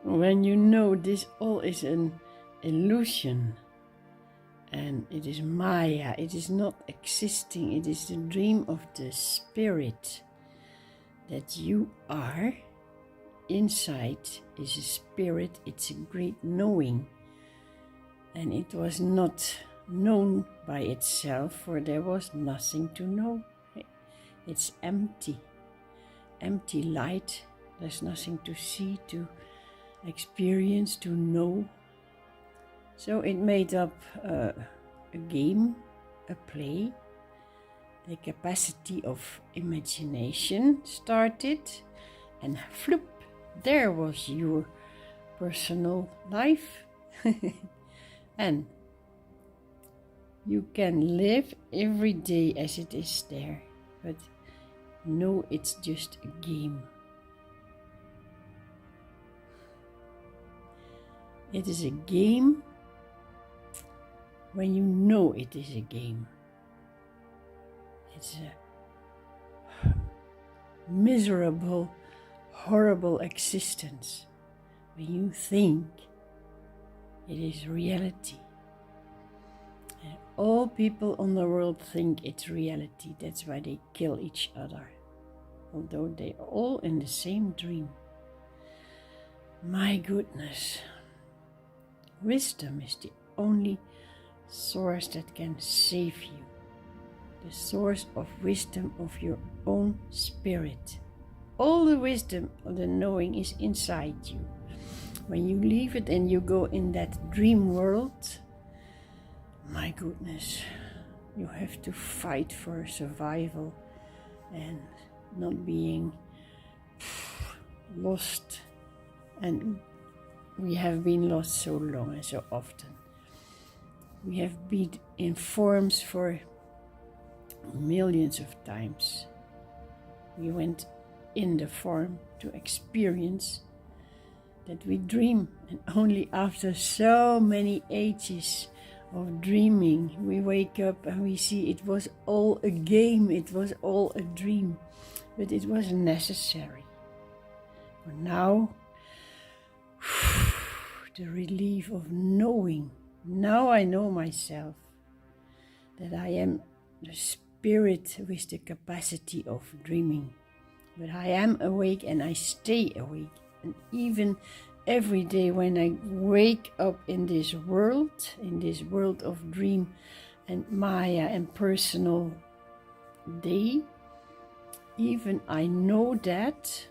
When you know this all is an illusion and it is Maya, it is not existing, it is the dream of the spirit that you are. Inside is a spirit, it's a great knowing, and it was not known by itself, for there was nothing to know. It's empty light. There's nothing to see, to experience, to know. So it made up a game, a play. The capacity of imagination started, and floop, there was your personal life. And you can live every day as it is there, but know it's just a game. It is a game when you know it is a game. It's a miserable, horrible existence when you think it is reality. And all people on the world think it's reality. That's why they kill each other, although they're all in the same dream. My goodness. Wisdom is the only source that can save you. The source of wisdom of your own spirit. All the wisdom of the knowing is inside you. When you leave it and you go in that dream world, my goodness, you have to fight for survival and not being lost. And we have been lost so long and so often. We have been in forms for millions of times. We went in the form to experience that we dream, and only after so many ages of dreaming we wake up and we see it was all a game, it was all a dream, but it was necessary. For now, the relief of knowing. Now I know myself, that I am the spirit with the capacity of dreaming. But I am awake and I stay awake. And even every day when I wake up in this world of dream and Maya and personal day, even I know that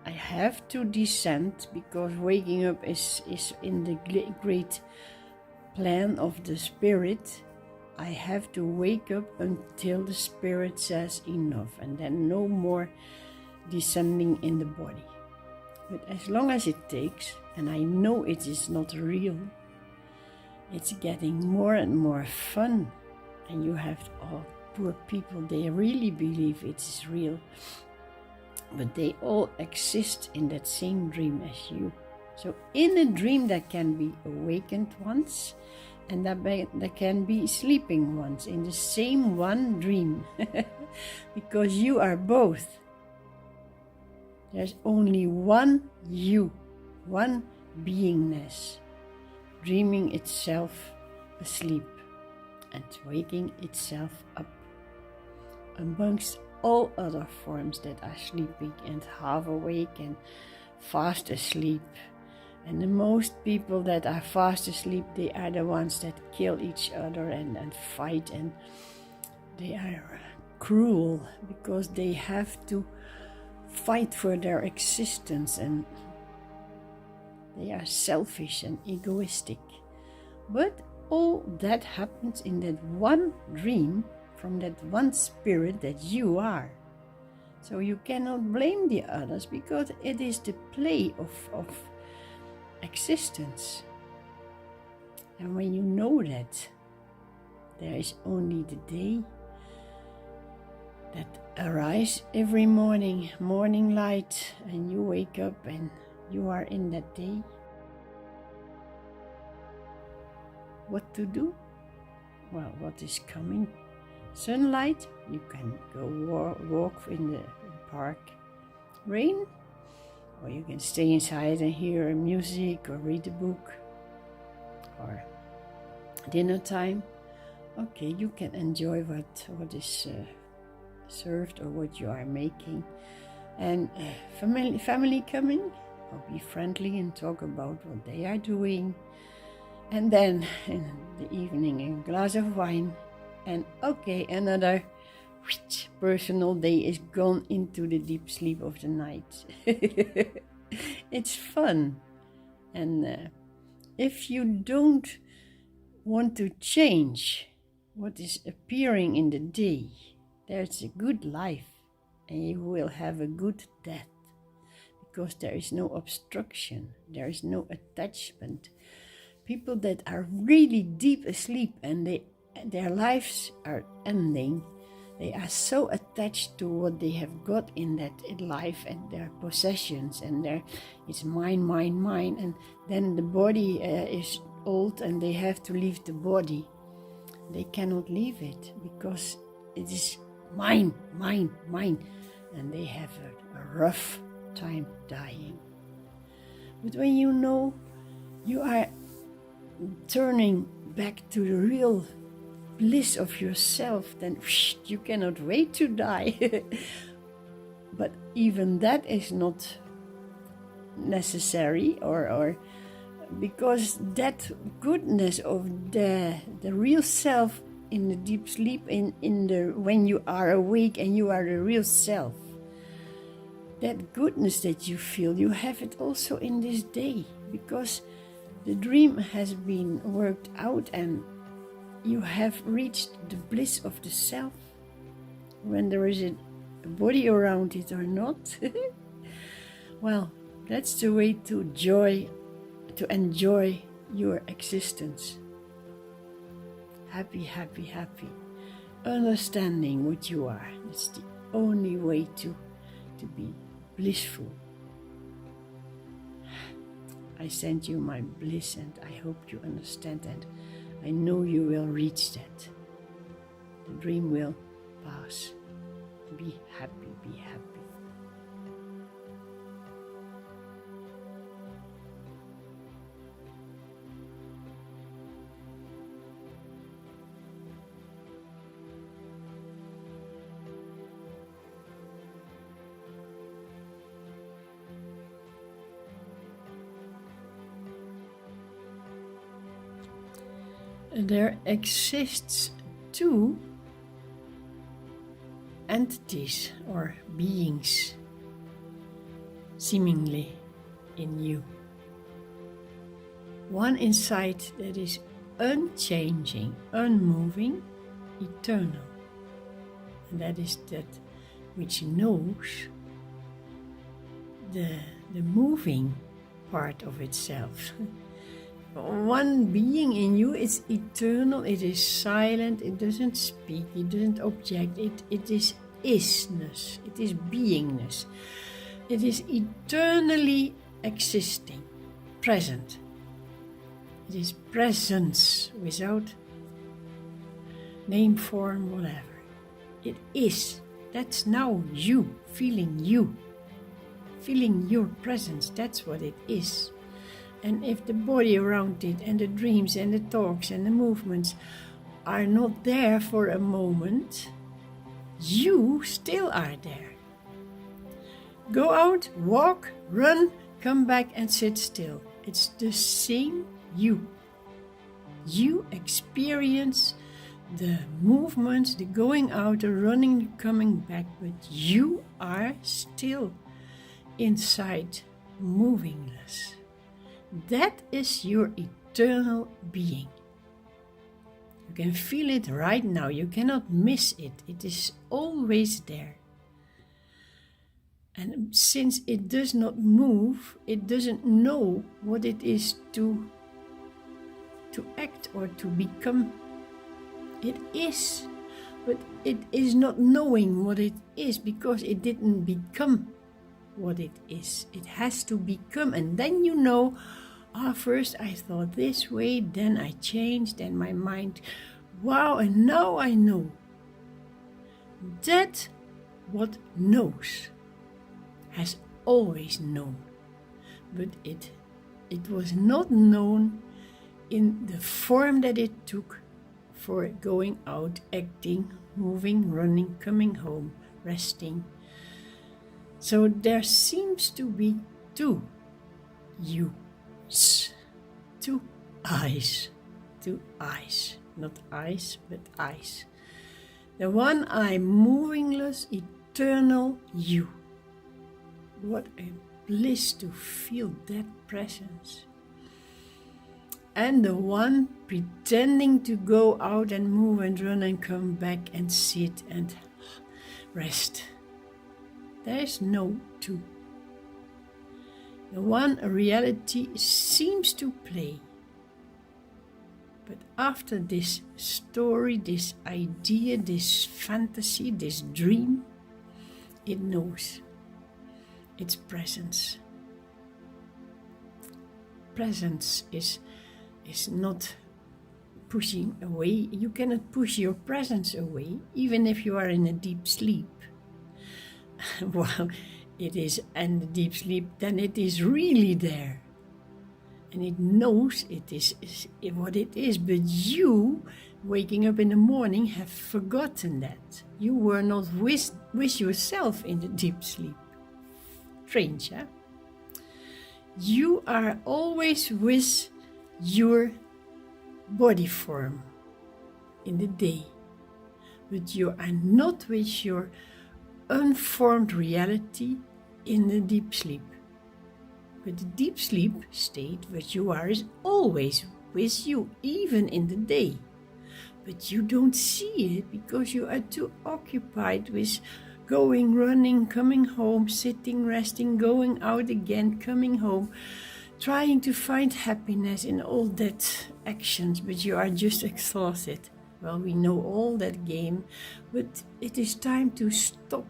I have to descend, because waking up is in the great plan of the spirit. I have to wake up until the spirit says enough, and then no more descending in the body. But as long as it takes, and I know it is not real, it's getting more and more fun. And you have, poor people, they really believe it is real. But they all exist in that same dream as you. So in a dream there can be awakened ones, and there can be sleeping ones in the same one dream. Because you are both. There's only one you, one beingness, dreaming itself asleep and waking itself up, amongst all other forms that are sleeping and half awake and fast asleep. And the most people that are fast asleep, they are the ones that kill each other and fight, and they are cruel because they have to fight for their existence, and they are selfish and egoistic. But all that happens in that one dream, from that one spirit that you are. So you cannot blame the others, because it is the play of existence. And when you know that there is only the day that arise every morning, morning light, and you wake up and you are in that day, what to do? Well, what is coming? Sunlight, you can go walk in the park. Rain, or you can stay inside and hear music or read a book, or dinner time. Okay, you can enjoy what is served or what you are making. And family coming, or be friendly and talk about what they are doing. And then in the evening, a glass of wine. And okay, another personal day is gone into the deep sleep of the night. It's fun. And if you don't want to change what is appearing in the day, there's a good life and you will have a good death, because there is no obstruction, there is no attachment. People that are really deep asleep and their lives are ending, they are so attached to what they have got in life and their possessions, and it's mine, and then the body is old and they have to leave the body. They cannot leave it because it is mine, and they have a rough time dying. But when you know you are turning back to the real bliss of yourself, then you cannot wait to die. But even that is not necessary, or because that goodness of the real self in the deep sleep, when you are awake and you are the real self, that goodness that you feel, you have it also in this day, because the dream has been worked out and you have reached the bliss of the self, when there is a body around it or not. Well, that's the way to enjoy your existence. Happy, understanding what you are. It's the only way to be blissful. I send you my bliss, and I hope you understand, and I know you will reach that. The dream will pass. Be happy. There exists two entities or beings seemingly in you. One inside that is unchanging, unmoving, eternal. And that is that which knows the moving part of itself. One being in you is eternal, it is silent, it doesn't speak, it doesn't object, it is isness, it is beingness. It is eternally existing, present. It is presence without name, form, whatever. It is. That's now you, feeling your presence, that's what it is. And if the body around it and the dreams and the talks and the movements are not there for a moment, you still are there. Go out, walk, run, come back and sit still. It's the same you. You experience the movements, the going out, the running, the coming back, but you are still inside, movingless. That is your eternal being. You can feel it right now. You cannot miss it. It is always there. And since it does not move, it doesn't know what it is to act or to become. It is, but it is not knowing what it is because it didn't become what it is. It has to become, and then you know, first I thought this way, then I changed, and my mind, wow, and now I know. That what knows has always known. but it was not known in the form that it took for going out, acting, moving, running, coming home, resting. So there seems to be two yous, two eyes, not eyes, but eyes. The one eye, movingless, eternal you. What a bliss to feel that presence. And the one pretending to go out and move and run and come back and sit and rest. There's no two. The one reality seems to play. But after this story, this idea, this fantasy, this dream, it knows its presence. Presence is not pushing away. You cannot push your presence away, even if you are in a deep sleep. Well, it is in a deep sleep, then it is really there. And it knows it is what it is, but you, waking up in the morning, have forgotten that. You were not with yourself in the deep sleep. Strange, huh? You are always with your body form in the day, but you are not with your unformed reality in the deep sleep. But the deep sleep state what you are is always with you, even in the day. But you don't see it because you are too occupied with going, running, coming home, sitting, resting, going out again, coming home, trying to find happiness in all that actions, but you are just exhausted. Well, we know all that game, but it is time to stop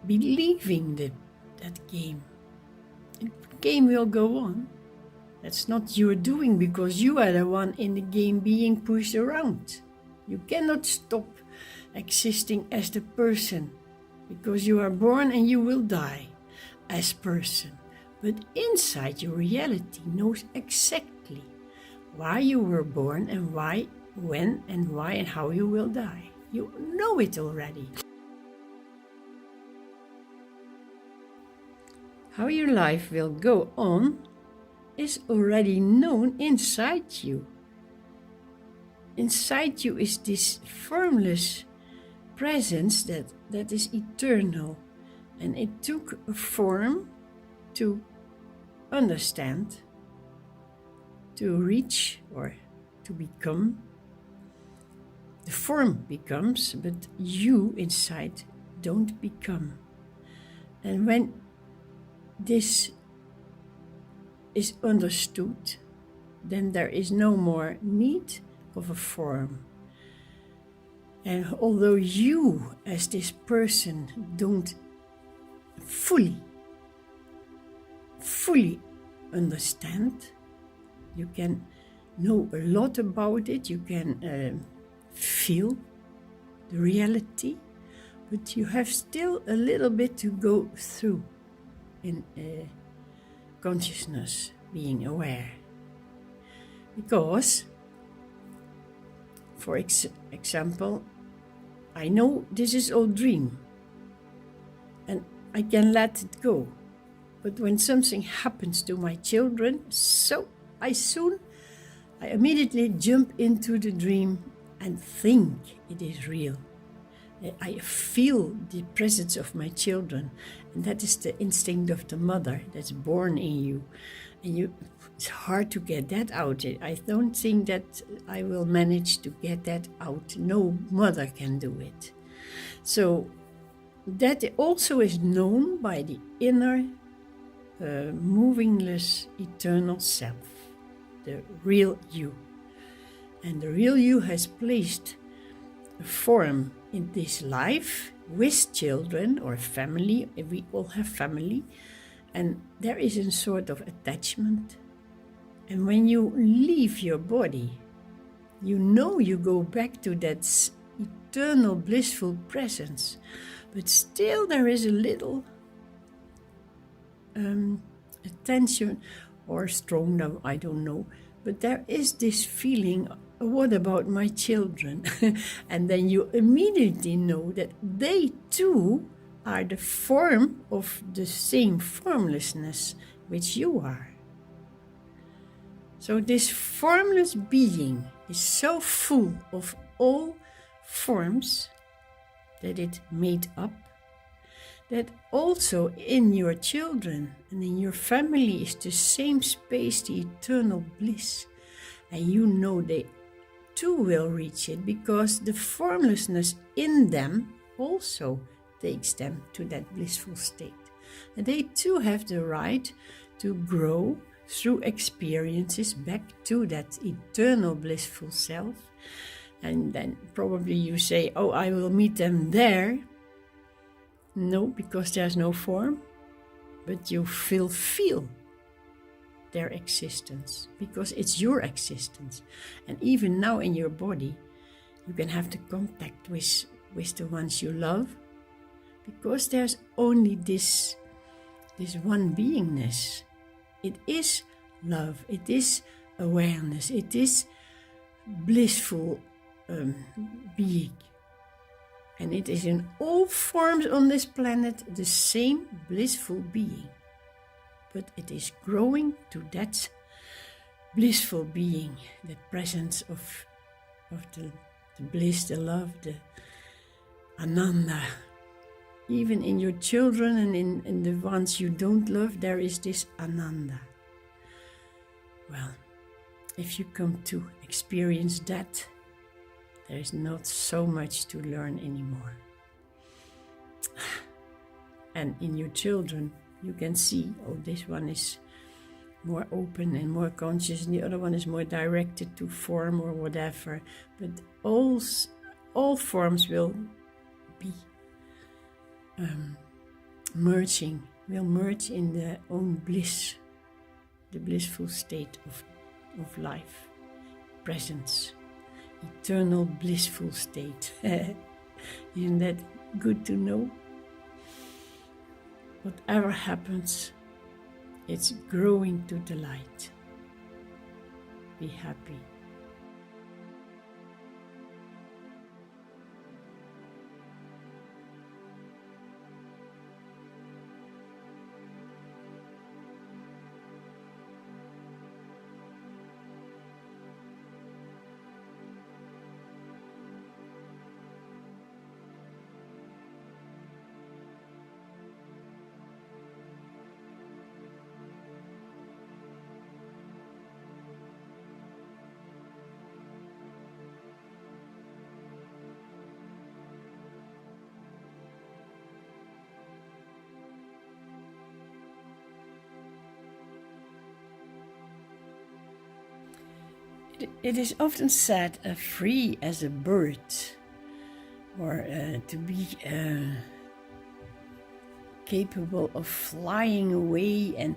believing that game. The game will go on. That's not your doing because you are the one in the game being pushed around. You cannot stop existing as the person because you are born and you will die as person. But inside your reality knows exactly why you were born and why, when and why and how you will die. You know it already. How your life will go on is already known inside you. Inside you is this formless presence that is eternal, and it took a form to understand, to reach or to become. The form becomes, but you inside don't become. And when this is understood, then there is no more need of a form. And although you as this person don't fully understand, you can know a lot about it, you can feel the reality, but you have still a little bit to go through in consciousness, being aware. Because, for example, I know this is all dream and I can let it go. But when something happens to my children, I immediately jump into the dream and think it is real. I feel the presence of my children, and that is the instinct of the mother that's born in you. And it's hard to get that out. I don't think that I will manage to get that out. No mother can do it. So that also is known by the inner, movingless, eternal self, the real you. And the real you has placed a form in this life with children or family. We all have family, and there is a sort of attachment. And when you leave your body, you know you go back to that eternal blissful presence, but still there is a little attention, or strong love, I don't know. But there is this feeling, what about my children? And then you immediately know that they too are the form of the same formlessness which you are. So this formless being is so full of all forms that it made up, that also in your children and in your family is the same space, the eternal bliss. And you know they too will reach it, because the formlessness in them also takes them to that blissful state. And they too have the right to grow through experiences back to that eternal blissful self. And then probably you say, oh, I will meet them there. No, because there's no form, but you feel their existence, because it's your existence. And even now in your body, you can have the contact with the ones you love, because there's only this one beingness. It is love, it is awareness, it is blissful being. And it is in all forms on this planet the same blissful being. But it is growing to that blissful being, the presence of the bliss, the love, the ananda. Even in your children and in the ones you don't love, there is this ananda. Well, if you come to experience that, there is not so much to learn anymore. And in your children, you can see, oh, this one is more open and more conscious, and the other one is more directed to form or whatever. But all forms will be will merge in their own bliss, the blissful state of life, presence, eternal blissful state. Isn't that good to know? Whatever happens, it's growing to the light. Be happy. It is often said free as a bird, or to be capable of flying away and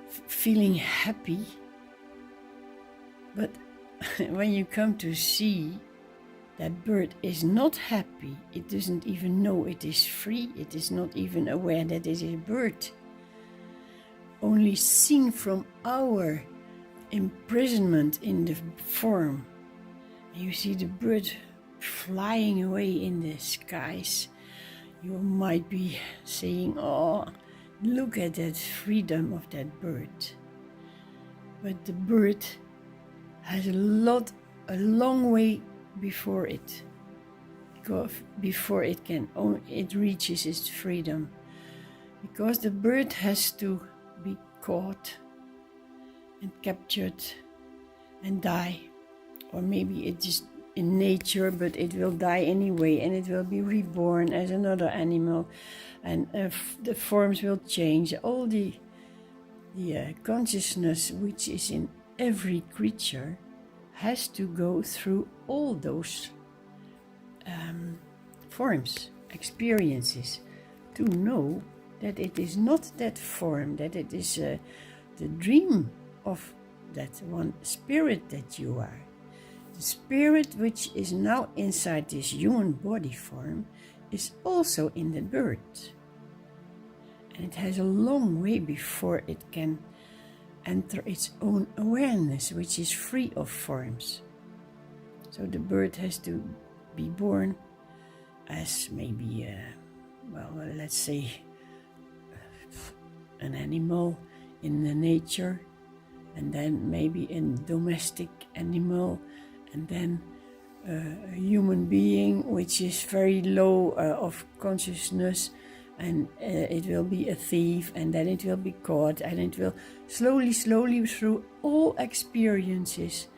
feeling happy. But when you come to see that bird is not happy, it doesn't even know it is free, it is not even aware that it is a bird. Only seen from our imprisonment in the form. You see the bird flying away in the skies. You might be saying, oh, look at that freedom of that bird. But the bird has a long way before it, before it reaches its freedom. Because the bird has to be caught and captured and die, or maybe it is in nature, but it will die anyway, and it will be reborn as another animal, and the forms will change. All the consciousness which is in every creature has to go through all those forms, experiences, to know that it is not that form, that it is the dream of that one spirit that you are. The spirit which is now inside this human body form is also in the bird. And it has a long way before it can enter its own awareness, which is free of forms. So the bird has to be born as maybe, let's say, an animal in the nature, and then maybe a domestic animal, and then a human being which is very low of consciousness, and it will be a thief, and then it will be caught, and it will slowly through all experiences,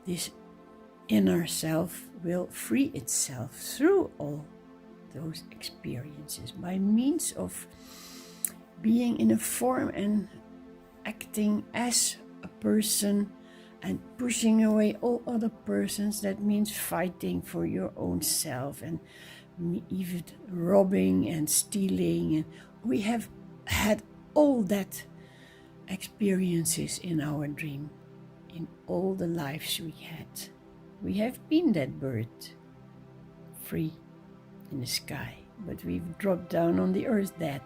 this inner self will free itself through all those experiences by means of being in a form and acting as a person and pushing away all other persons. That means fighting for your own self and even robbing and stealing. And we have had all that experiences in our dream, in all the lives we had. We have been that bird, free in the sky, but we've dropped down on the earth dead.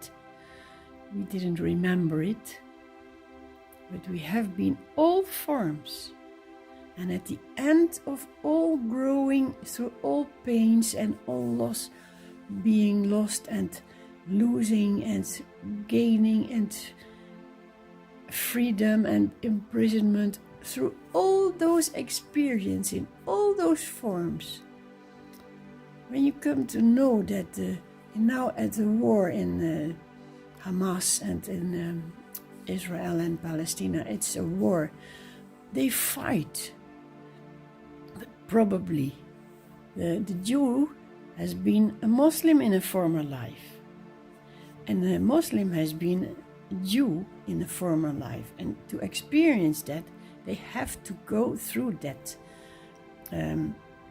We didn't remember it, but we have been all forms. And at the end of all growing through all pains and all loss, being lost and losing and gaining and freedom and imprisonment, through all those experiences in all those forms, when you come to know that now at the war in Hamas and in Israel and Palestine, it's a war. They fight. But probably the Jew has been a Muslim in a former life. And the Muslim has been a Jew in a former life. And to experience that, they have to go through that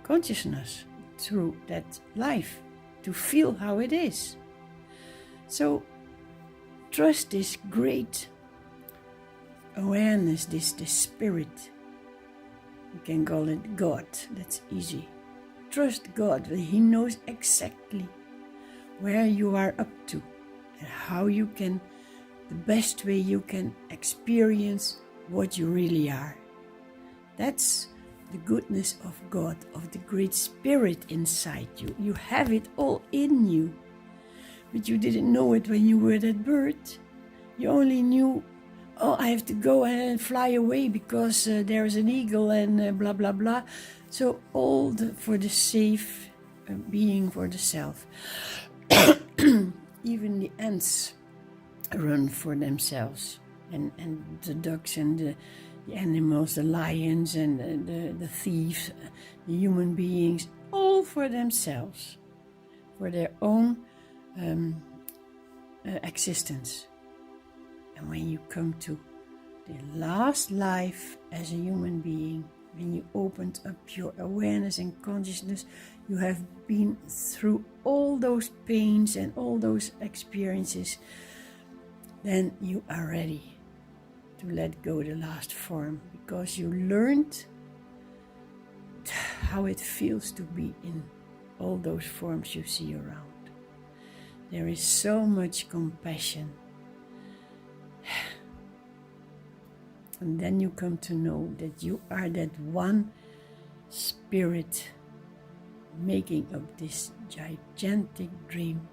consciousness, through that life, to feel how it is. So trust this great awareness, this spirit. You can call it God, that's easy. Trust God, He knows exactly where you are up to and how you can, the best way you can experience what you really are. That's the goodness of God, of the great spirit inside you. You have it all in you, but you didn't know it when you were that bird. You only knew, oh, I have to go and fly away because there's an eagle and blah, blah, blah. So all for the safe being for the self. Even the ants run for themselves. And the ducks and the animals, the lions and the thieves, the human beings, all for themselves, for their own existence. And when you come to the last life as a human being, when you opened up your awareness and consciousness, you have been through all those pains and all those experiences, then you are ready to let go the last form, because you learned how it feels to be in all those forms you see around. There is so much compassion. And then you come to know that you are that one spirit making up this gigantic dream,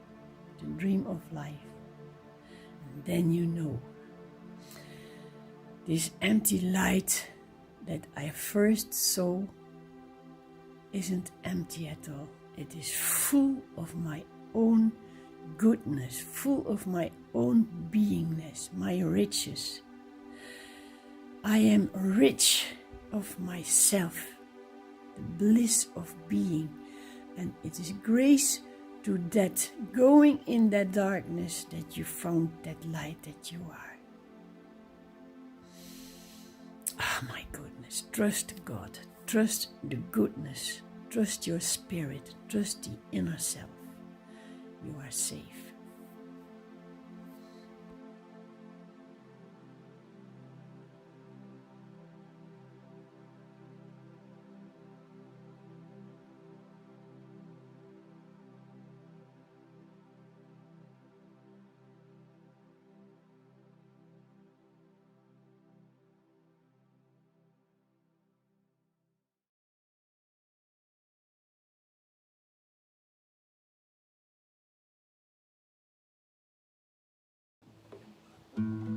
the dream of life. And then you know this empty light that I first saw isn't empty at all. It is full of my own goodness, full of my own beingness, my riches. I am rich of myself, the bliss of being, and it is grace to that, going in that darkness, that you found that light that you are. Ah, my goodness, trust God, trust the goodness, trust your spirit, trust the inner self. You are safe. you.